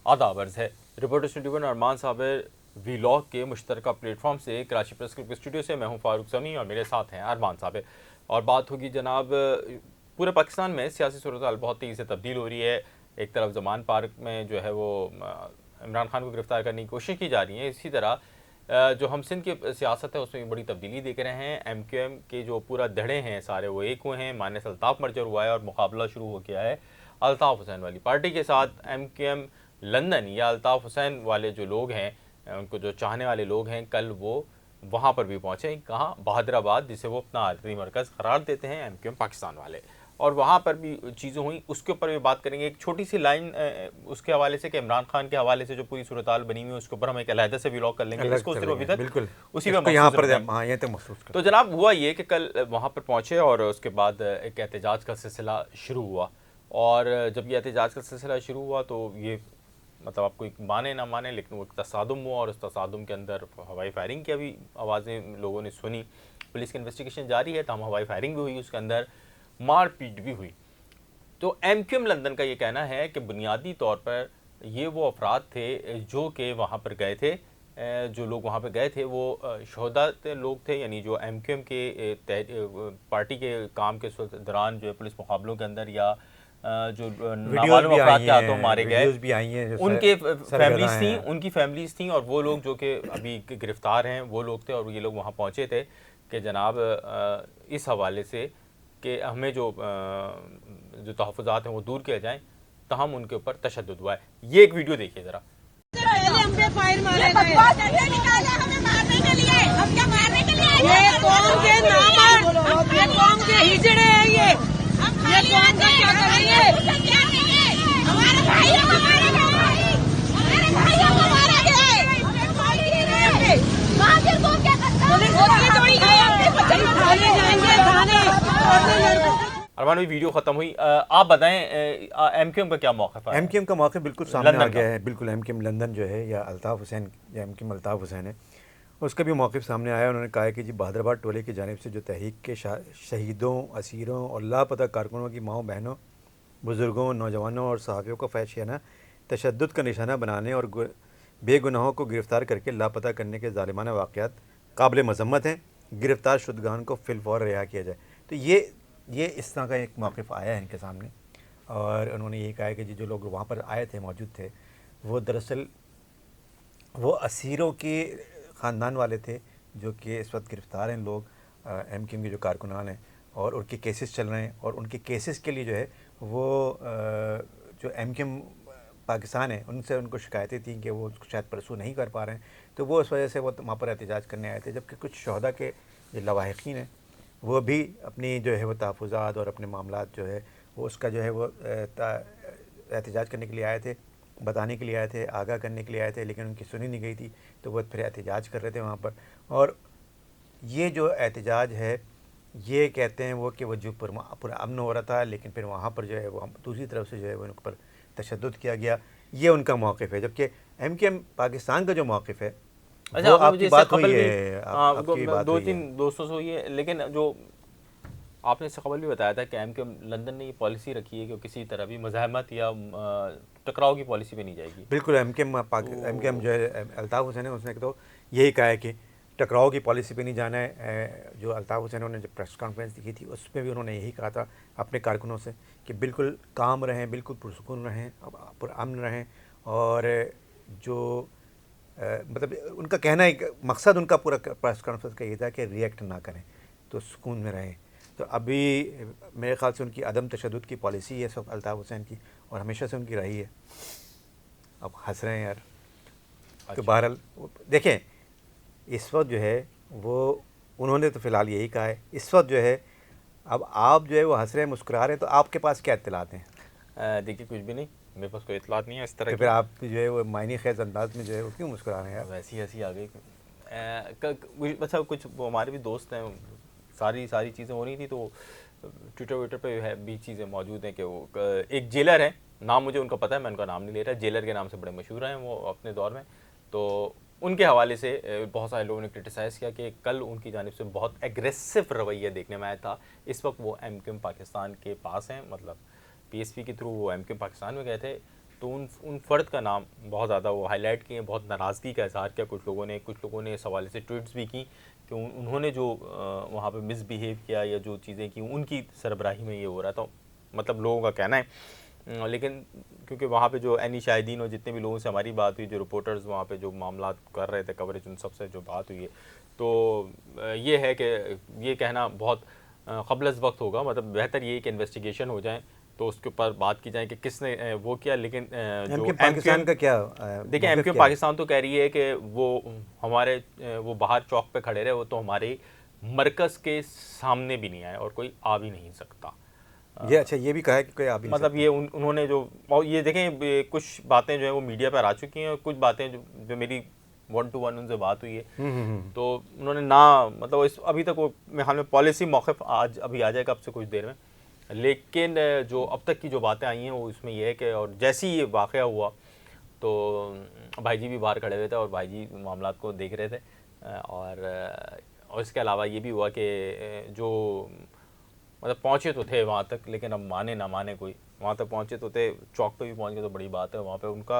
आदाब अर्ज़ है। रिपोर्टर 21 अरमान साबिर वीलॉग के मुश्तरका प्लेटफॉर्म से कराची प्रेस क्लब के स्टूडियो से मैं हूँ फारूक ज़मी और मेरे साथ हैं अरमान साबिर। और बात होगी जनाब, पूरे पाकिस्तान में सियासी सूरत बहुत तेज़ी से तब्दील हो रही है। एक तरफ ज़मान पार्क में जो है वो इमरान खान को गिरफ़्तार करने की कोशिश की जा रही है, इसी तरह जो हम सिंध की सियासत है उसमें बड़ी तब्दीली देख रहे हैं। MQM के जो पूरा धड़े हैं सारे वो एक हुए हैं। माने से अल्ताफ़ मर्जर हुआ है और मुकाबला शुरू हो गया है अल्ताफ़ हुसैन वाली पार्टी के साथ। MQM लंदन या अल्ताफ़ हुसैन वाले जो लोग हैं, उनको जो चाहने वाले लोग हैं, कल वो वहाँ पर भी पहुँचे। कहाँ? बहादराबाद, जिसे वो अपना आखिरी मरकज़ करार देते हैं MQM पाकिस्तान वाले, और वहाँ पर भी चीज़ें हुई, उसके ऊपर भी बात करेंगे। एक छोटी सी लाइन उसके हवाले से कि इमरान खान के हवाले से जो पूरी सूरत हाल बनी हुई है उसके ऊपर हम एक अलहदा से व्लॉग कर लेंगे। इसको सिर्फ अभी तक बिल्कुल उसी में यहाँ पर महसूस तो जनाब हुआ ये कि कल वहाँ पर पहुँचे और उसके बाद एक एहतजाज का सिलसिला शुरू हुआ। और जब ये एहतजाज का सिलसिला शुरू हुआ तो ये मतलब आपको एक माने ना माने, लेकिन वो एक तसादुम हुआ और उस तसादुम के अंदर हवाई फायरिंग की भी आवाज़ें लोगों ने सुनी। पुलिस की इन्वेस्टिगेशन जारी है, तमाम हवाई फायरिंग भी हुई, उसके अंदर मारपीट भी हुई। तो MQM लंदन का ये कहना है कि बुनियादी तौर पर ये वो अफराद थे जो कि वहाँ पर गए थे। जो लोग वहाँ पर गए थे वो शोहदा लोग थे, यानी जो MQM के पार्टी के काम के दौरान जो है पुलिस मुकाबलों के अंदर या जो नामालूम अफराद के हाथों मारे गए, उनके फैमिलीज थी, उनकी फैमिलीज थी, और वो लोग जो कि अभी गिरफ्तार हैं वो लोग थे। और ये लोग वहाँ पहुँचे थे कि जनाब इस हवाले से कि हमें जो तहफ़्फ़ुज़ात हैं वो दूर किए जाएँ, तहम उनके ऊपर तशद्दुद हुआ है। ये एक वीडियो देखिए ज़रा। अरमान भाई वीडियो ख़त्म हुई, आप बताएं MQM का क्या मौक़िफ़ है? MQM का मौक़िफ़ बिल्कुल सामने आ गया है। बिल्कुल MQM लंदन जो है या अल्ताफ़ हुसैन या MQM अल्ताफ़ हुसैन है, उसका भी मौक़िफ़ सामने आया। उन्होंने कहा है कि जी बहादराबाद टोले की जानिब से जो तहरीक के शहीदों, असीरों और लापता कारकुनों की माँओं, बहनों, बुज़ुर्गों, नौजवानों और सहाफ़ियों को फहशियाना तशद्दुद का निशाना बनाने और बेगुनाहों को गिरफ़्तार करके लापता करने के ज़ालिमाना वाक़यात काबिल मज़म्मत हैं। गिरफ़्तार शुदगान को फ़िलफ़ौर रिहा किया जाए। तो ये इस तरह का एक मौक़िफ़ आया है इनके सामने। और उन्होंने ये कहा है कि जो लोग वहाँ पर आए थे, मौजूद थे, वो दरअसल वो असीरों के ख़ानदान वाले थे जो कि इस वक्त गिरफ़्तार हैं लोग, MQM के जो कारकुनान हैं, और उनके केसेस चल रहे हैं। और उनके केसेस के लिए जो है वो जो MQM पाकिस्तान है उनसे उनको शिकायतें थी कि वो शायद परसू नहीं कर पा रहे हैं, तो वो उस वजह से वो वहाँ पर एहतजाज करने आए थे। जबकि कुछ शहदा के जो लवाहिकीन हैं वो भी अपनी जो है वो तहफ़्फ़ुज़ात और अपने मामलात जो है वो उसका जो है वो एहतजाज करने के लिए आए थे, बताने के लिए आए थे, आगाह करने के लिए आए थे, लेकिन उनकी सुनी नहीं गई थी, तो वो फिर एहतजाज कर रहे थे वहाँ पर। और ये जो एहतजाज है ये कहते हैं वो कि वो जो पूरा अमन हो रहा था, लेकिन फिर वहाँ पर जो है वो दूसरी तरफ से जो है वो उन पर तशद्दुद किया गया। ये उनका मौक़िफ़ है। जबकि MQM पाकिस्तान का जो मौक़िफ़ है, अच्छा, आपकी बात हुई है, आपकी बात दो तीन दोस्तों से हुई है, लेकिन जो आपने इससे कबल भी बताया था कि MQM लंदन ने ये पॉलिसी रखी है कि किसी तरह भी मज़ाहमत या टकराव की पॉलिसी पे नहीं जाएगी। बिल्कुल MQM जो है अल्ताफ़ हुसैन है, उसने तो यही कहा है कि टकराव की पॉलिसी पे नहीं जाना है। जो अल्ताफ़ हुसैन ने जो प्रेस कॉन्फ्रेंस की थी उसमें भी उन्होंने यही कहा था अपने कारकुनों से कि बिल्कुल काम रहें, बिल्कुल पुरसुकून रहें, पुरअमन रहें। और जो मतलब उनका कहना है, मकसद उनका पूरा प्रेस कॉन्फ्रेंस का ये था कि रिएक्ट ना करें, तो सुकून में रहें। तो अभी मेरे ख़्याल से उनकी अदम तशद्दुद की पॉलिसी है सब अल्ताफ़ हुसैन की, और हमेशा से उनकी रही है। अब हंस रहे हैं यार। तो बहरहाल देखें, इस वक्त जो है वो उन्होंने तो फ़िलहाल यही कहा है। इस वक्त जो है अब आप जो है वो हंस रहे हैं, मुस्कुरा रहे हैं, तो आपके पास क्या इत्तलात हैं? देखिए कुछ भी नहीं, मेरे पास कोई इत्तलात नहीं है इस तरह तो फिर आप जो है वो मायने ख़ैज़ अंदाज में जो है वो क्यों मुस्कुरा रहे हैं यार? वैसी हंसी आ गई। अच्छा, कुछ वो हमारे भी दोस्त हैं, सारी चीज़ें हो रही थी, तो ट्विटर पे है भी चीज़ें मौजूद हैं कि वो एक जेलर है, नाम मुझे उनका पता है, मैं उनका नाम नहीं ले रहा, जेलर के नाम से बड़े मशहूर हैं वो अपने दौर में। तो उनके हवाले से बहुत सारे लोगों ने क्रिटिसाइज़ किया कि कल उनकी जानिब से बहुत एग्रेसिव रवैया देखने में आया था। इस वक्त वो MQM पाकिस्तान के पास हैं, मतलब PSP के थ्रू वो MQM पाकिस्तान में गए थे। तो उन फ़र्द का नाम बहुत ज़्यादा वो हाईलाइट किए, बहुत नाराज़गी का इज़हार किया कुछ लोगों ने इस हवाले से ट्वीट्स भी की कि उन्होंने जो वहाँ पे मिसबिहेव किया या जो चीज़ें की उनकी सरबराही में ये हो रहा था, मतलब लोगों का कहना है। लेकिन क्योंकि वहाँ पे जो एनी शाहिदीन और जितने भी लोगों से हमारी बात हुई, जो रिपोर्टर्स वहाँ पे जो मामला कर रहे थे कवरेज, उन सबसे जो बात हुई है, तो ये है कि ये कहना बहुत क़ब्ल वक्त होगा, मतलब बेहतर ये कि इन्वेस्टिगेशन हो जाए तो उसके ऊपर बात की जाए कि किसने वो किया। लेकिन जो पाकिस्तान का क्या देखिए, एमक्यूएम पाकिस्तान तो कह रही है कि वो हमारे वो बाहर चौक पे खड़े रहे, वो तो हमारे मरकज़ के सामने भी नहीं आए और कोई आ भी नहीं सकता। ये अच्छा, ये भी कहा है कि कोई आ भी नहीं मतलब सकता। ये उन्होंने जो, और ये देखें कुछ बातें जो है वो मीडिया पर आ चुकी हैं और कुछ बातें जो मेरी 1 to 1 उनसे बात हुई है, तो उन्होंने ना, मतलब अभी तक वो मेरे ख्याल में पॉलिसी मौक़िफ़ आज अभी आ जाएगा अब से कुछ देर में, लेकिन जो अब तक की जो बातें आई हैं वो इसमें यह है कि, और जैसे ही ये वाक़या हुआ तो भाईजी भी बाहर खड़े हुए थे और भाईजी मामला को देख रहे थे, और इसके अलावा ये भी हुआ कि जो मतलब पहुँचे तो थे वहाँ तक, लेकिन अब माने ना माने कोई, वहाँ तक पहुँचे तो थे, चौक पे भी पहुँच गए तो बड़ी बात है। वहाँ पे उनका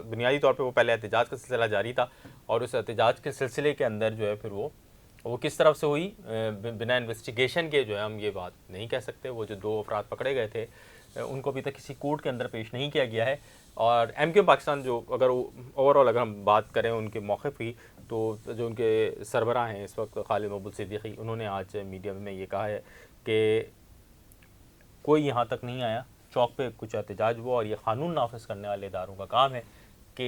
बुनियादी तौर पे वो पहले एहतजाज का सिलसिला जारी था और उस एहतजाज के सिलसिले के अंदर जो है फिर वो किस तरफ से हुई बिना इन्वेस्टिगेशन के जो है हम ये बात नहीं कह सकते। वो जो 2 अफराद पकड़े गए थे उनको अभी तक किसी कोर्ट के अंदर पेश नहीं किया गया है। और एमक्यूएम पाकिस्तान जो, अगर ओवरऑल अगर हम बात करें उनके मौक़िफ़ की, तो जो उनके सरबराह हैं इस वक्त खालिद महमूद सिद्दीकी, उन्होंने आज मीडिया में ये कहा है कि कोई यहाँ तक नहीं आया, चौक पे कुछ एहतजाज हुआ और ये क़ानून नाफिज करने वाले इदारों का काम है कि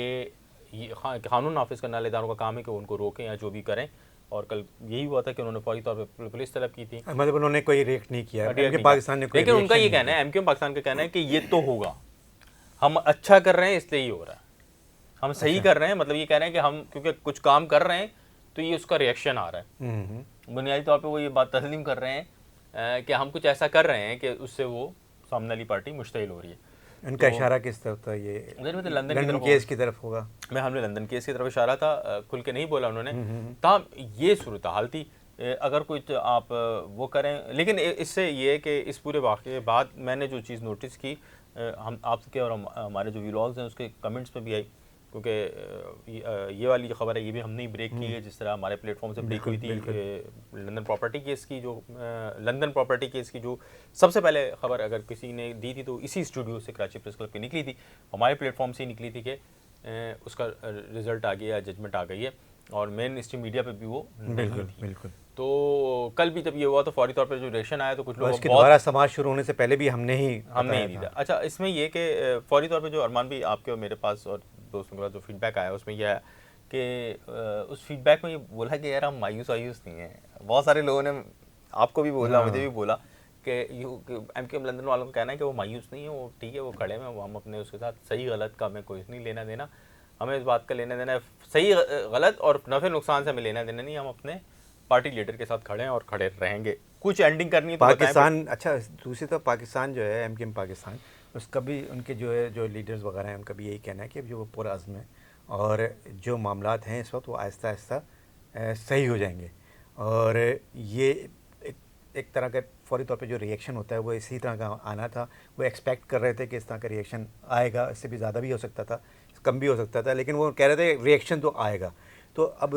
ये क़ानून नाफिज करने वाले इदारों का काम है कि उनको रोकें या जो भी करें। और कल यही हुआ था कि उन्होंने फौरी तौर पे पुलिस तलब की थी, मतलब उन्होंने कोई रिएक्ट नहीं किया एमक्यूएम पाकिस्तान ने, लेकिन उनका ये कहना है, एमक्यूएम पाकिस्तान का कहना है कि ये तो होगा, हम अच्छा कर रहे हैं इसलिए ही हो रहा है, हम सही कर रहे हैं, मतलब ये कह रहे हैं कि हम क्योंकि कुछ काम कर रहे हैं तो ये उसका रिएक्शन आ रहा है। बुनियादी तौर पर वो ये बात तस्लीम कर रहे हैं कि हम कुछ ऐसा कर रहे हैं कि उससे वो सामने वाली पार्टी मुश्तइल हो रही है। उनका इशारा किस तरफ था? ये लंदन केस की तरफ होगा। मैं हमने लंदन केस की तरफ इशारा था, खुल के नहीं बोला उन्होंने, तमाम ये सूरत हाल थी। अगर कुछ आप वो करें, लेकिन इससे ये है कि इस पूरे वाक़े के बाद मैंने जो चीज़ नोटिस की, हम आपके और हमारे जो व्लॉग्स हैं उसके कमेंट्स में भी आई, क्योंकि ये वाली जो खबर है ये भी हमने ही ब्रेक की है, जिस तरह हमारे प्लेटफॉर्म से ब्रेक हुई थी लंदन प्रॉपर्टी केस की जो सबसे पहले खबर अगर किसी ने दी थी तो इसी स्टूडियो से, कराची प्रेस क्लब की निकली थी, हमारे प्लेटफॉर्म से ही निकली थी कि उसका रिज़ल्ट आ गया, जजमेंट आ गई है, और मेन स्ट्रीम मीडिया पे भी वो नहीं थी। बिल्कुल। तो कल भी जब ये हुआ तो फौरी तौर पर जो रिएक्शन आया तो कुछ लोग दोबारा समाज शुरू होने से पहले भी हमने ही दी था। अच्छा, इसमें ये कि फौरी तौर पे जो अरमान भी आपके और मेरे पास और दोस्तों के पास जो फीडबैक आया उसमें यह है कि उस फीडबैक में ये बोला कि यार हम मायूस नहीं हैं। बहुत सारे लोगों ने आपको भी बोला, मुझे भी बोला कि एमक्यूएम लंदन वालों का कहना है कि वो मायूस नहीं है, वो ठीक है, वो खड़े हैं, वो हम अपने उसके साथ सही गलत का हमें कोई नहीं लेना देना, हमें इस बात का लेना देना है, सही गलत और नफ़े नुकसान से हमें लेना देना नहीं, हम अपने पार्टी लीडर के साथ खड़े हैं और खड़े रहेंगे। कुछ एंडिंग करनी है तो पाकिस्तान। अच्छा, दूसरी तरफ पाकिस्तान जो है, एमक्यूएम पाकिस्तान, उसका भी उनके जो है जो लीडर्स वगैरह हैं उनका भी यही कहना है कि जो वो पूरा अज़्म है और जो मामलात हैं इस वक्त वो आहिस्ता आहिस्ता सही हो जाएंगे। और ये एक तरह का फौरी तौर पे जो रिएक्शन होता है वो इसी तरह का आना था। वो एक्सपेक्ट कर रहे थे कि इस तरह का रिएक्शन आएगा, इससे भी ज़्यादा भी हो सकता था, कम भी हो सकता था, लेकिन वो कह रहे थे रिएक्शन तो आएगा। तो अब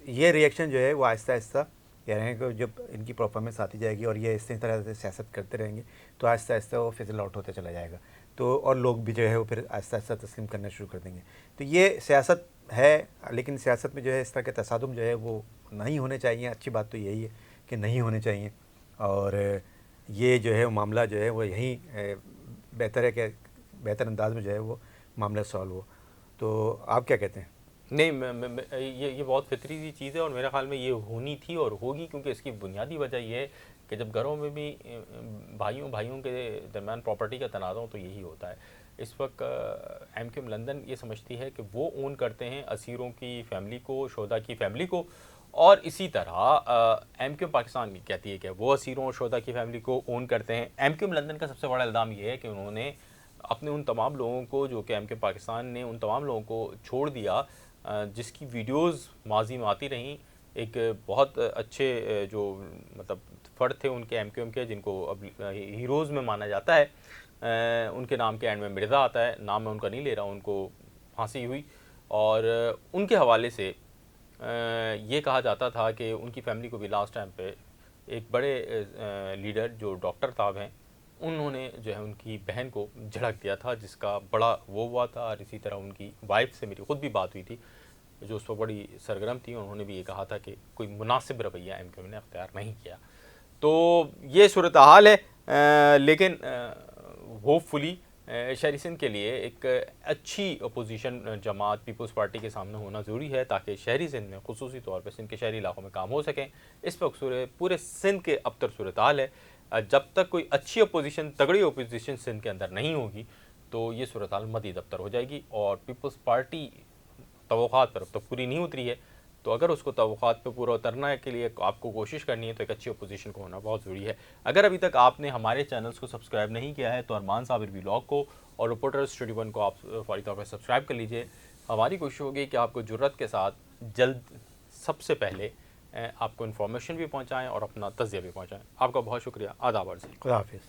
ये रिएक्शन जो है वो आहिस्ता आहिस्ता कह रहे हैं कि जब इनकी परफॉर्मेंस आती जाएगी और ये इसी तरह से सियासत करते रहेंगे तो आहिस्ता आहिस्ता वो फिजल आउट होते चला जाएगा, तो और लोग भी जो है वो फिर आहिस्ता आहिस्ता तस्लीम करना शुरू कर देंगे। तो ये सियासत है, लेकिन सियासत में जो है इस तरह के तसादुम जो है वो नहीं होने चाहिए। अच्छी बात तो यही है कि नहीं होने चाहिए, और ये जो है मामला जो है वो यहीं बेहतर है कि बेहतर अंदाज में जो है वो मामला सॉल्व हो। तो आप क्या कहते हैं? नहीं, ये बहुत फितरी सी चीज़ है और मेरे ख्याल में ये होनी थी और होगी, क्योंकि इसकी बुनियादी वजह ये है कि जब घरों में भी भाइयों के दरमियान प्रॉपर्टी का तनाज़ा हो तो यही होता है। इस वक्त एमक्यूएम लंदन ये समझती है कि वो ओन करते हैं असीरों की फैमिली को, शोधा की फैमिली को, और इसी तरह एमक्यूएम पाकिस्तान कहती है कि वो असीरों और शोधा की फैमिली को ओन करते हैं। एमक्यूएम लंदन का सबसे बड़ा इल्ज़ाम ये है कि उन्होंने अपने उन तमाम लोगों को, जो कि एमक्यूएम पाकिस्तान ने उन तमाम लोगों को छोड़ दिया जिसकी वीडियोस माजी में आती रहीं, एक बहुत अच्छे जो मतलब फ़र्द थे उनके एमक्यूएम के, जिनको अब हीरोज़ में माना जाता है, उनके नाम के एंड में मिर्ज़ा आता है, नाम मैं उनका नहीं ले रहा, उनको फांसी हुई और उनके हवाले से ये कहा जाता था कि उनकी फैमिली को भी लास्ट टाइम पे एक बड़े लीडर जो डॉक्टर साहब हैं, उन्होंने जो है उनकी बहन को झड़क दिया था, जिसका बड़ा वो हुआ था। और इसी तरह उनकी वाइफ से मेरी ख़ुद भी बात हुई थी, जो उस पर बड़ी सरगर्म थी, उन्होंने भी ये कहा था कि कोई मुनासिब रवैया MQM ने अख्तियार नहीं किया। तो ये सूरत हाल है, लेकिन होपफुली शहरी सिंध के लिए एक अच्छी अपोजिशन जमात पीपल्स पार्टी के सामने होना ज़रूरी है, ताकि शहरी सिंध में खुसूसी तौर पर सिंध के शहरी इलाकों में काम हो सकें। इस वक्त पूरे सिंध के अबतर सूरत हाल है, जब तक कोई अच्छी अपोजिशन, तगड़ी अपोजिशन सिंध के अंदर नहीं होगी तो ये सूरत हाल मज़ीद अबतर हो जाएगी। और पीपल्स पार्टी तवक्कात पर अब तक पूरी नहीं उतरी है, तो अगर उसको तवक्कात पे पूरा उतरने के लिए आपको कोशिश करनी है तो एक अच्छी अपोजिशन को होना बहुत ज़रूरी है। अगर अभी तक आपने हमारे चैनल्स को सब्सक्राइब नहीं किया है तो अरमान साबिर व्लॉग को और रिपोर्टर स्टूडियो 1 को आप फौरी तौर पर सब्सक्राइब कर लीजिए। हमारी कोशिश होगी कि आपको जुर्रत के साथ जल्द सबसे पहले आपको इन्फॉर्मेशन भी पहुँचाएँ और अपना तज़िया भी पहुँचाएँ। आपका बहुत शुक्रिया। आदाब अर्ज़। खुदा हाफिज़।